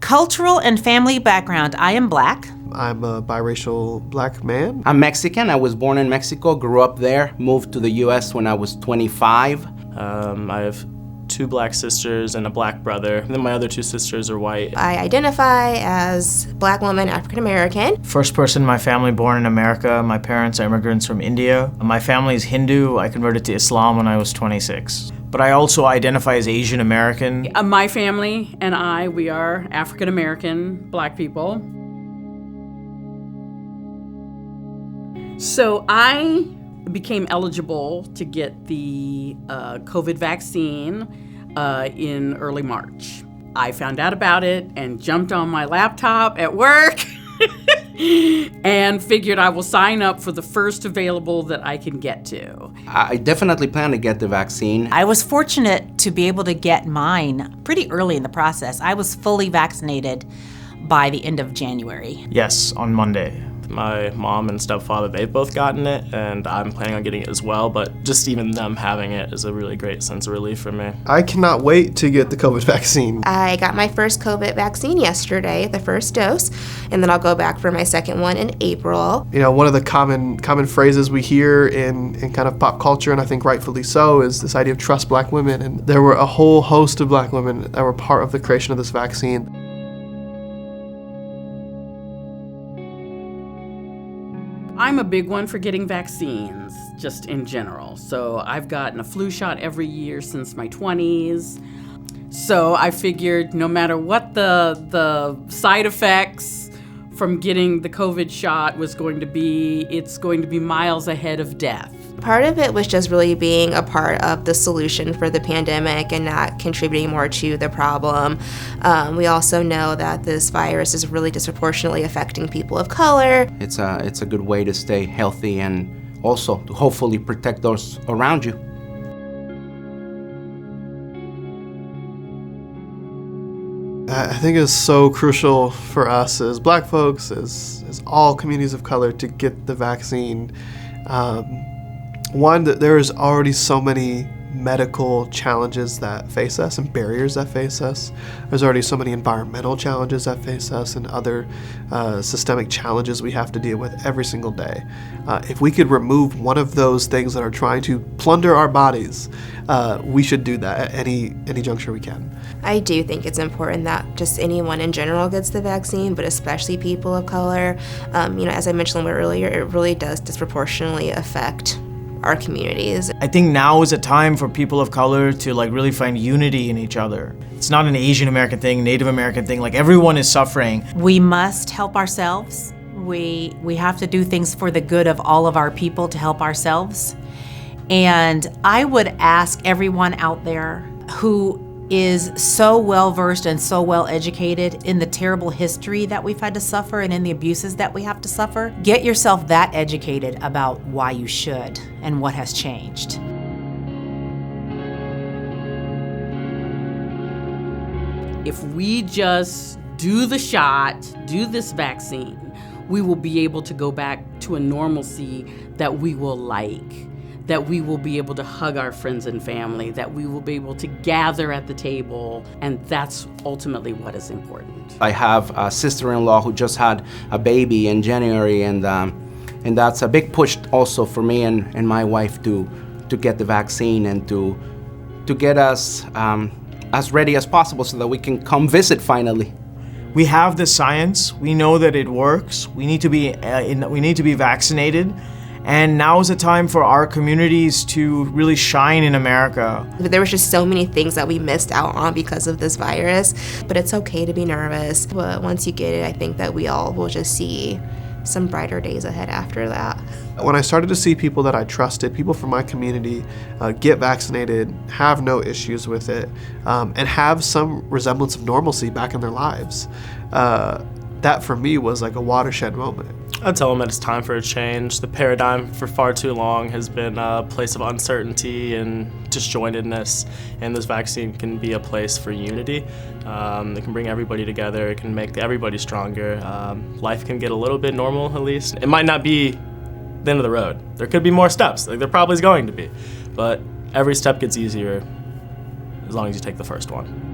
Cultural and family background. I am Black. I'm a biracial Black man. I'm Mexican. I was born in Mexico, grew up there, moved to the U.S. when I was 25. I have 2 Black sisters and a Black brother. And then my other 2 sisters are white. I identify as Black woman, African American. First person in my family born in America. My parents are immigrants from India. My family is Hindu. I converted to Islam when I was 26. But I also identify as Asian American. My family and we are African American Black people. So I became eligible to get the COVID vaccine in early March. I found out about it and jumped on my laptop at work and figured I will sign up for the first available that I can get to. I definitely plan to get the vaccine. I was fortunate to be able to get mine pretty early in the process. I was fully vaccinated by the end of January. Yes, on Monday. My mom and stepfather, they've both gotten it, and I'm planning on getting it as well, but just even them having it is a really great sense of relief for me. I cannot wait to get the COVID vaccine. I got my first COVID vaccine yesterday, the first dose, and then I'll go back for my second one in April. You know, one of the common phrases we hear in kind of pop culture, and I think rightfully so, is this idea of trust Black women. And there were a whole host of Black women that were part of the creation of this vaccine. I'm a big one for getting vaccines, just in general. So I've gotten a flu shot every year since my 20s. So I figured no matter what the side effects from getting the COVID shot was going to be, it's going to be miles ahead of death. Part of it was just really being a part of the solution for the pandemic and not contributing more to the problem. We also know that this virus is really disproportionately affecting people of color. It's a good way to stay healthy and also to hopefully protect those around you. I think it's so crucial for us as Black folks, as all communities of color, to get the vaccine. One, that there is already so many medical challenges that face us and barriers that face us. There's already so many environmental challenges that face us and other systemic challenges we have to deal with every single day. If we could remove one of those things that are trying to plunder our bodies, we should do that at any juncture we can. I do think it's important that just anyone in general gets the vaccine, but especially people of color. As I mentioned a little bit earlier, it really does disproportionately affect our communities. I think now is a time for people of color to really find unity in each other. It's not an Asian American thing, Native American thing, everyone is suffering. We must help ourselves. We have to do things for the good of all of our people to help ourselves. And I would ask everyone out there who is so well versed and so well educated in the terrible history that we've had to suffer and in the abuses that we have to suffer, get yourself that educated about why you should and what has changed. If we just do the shot, do this vaccine, we will be able to go back to a normalcy that we will like, that we will be able to hug our friends and family, that we will be able to gather at the table, and that's ultimately what is important. I have a sister-in-law who just had a baby in January, and that's a big push also for me and my wife to get the vaccine and to get us as ready as possible so that we can come visit finally. We have the science. We know that it works. We need to be vaccinated. And now is the time for our communities to really shine in America. There was just so many things that we missed out on because of this virus, but it's okay to be nervous. But once you get it, I think that we all will just see some brighter days ahead after that. When I started to see people that I trusted, people from my community, get vaccinated, have no issues with it, and have some resemblance of normalcy back in their lives, that for me was like a watershed moment. I tell them that it's time for a change. The paradigm for far too long has been a place of uncertainty and disjointedness, and this vaccine can be a place for unity. It can bring everybody together. It can make everybody stronger. Life can get a little bit normal, at least. It might not be the end of the road. There could be more steps. There probably is going to be, but every step gets easier as long as you take the first one.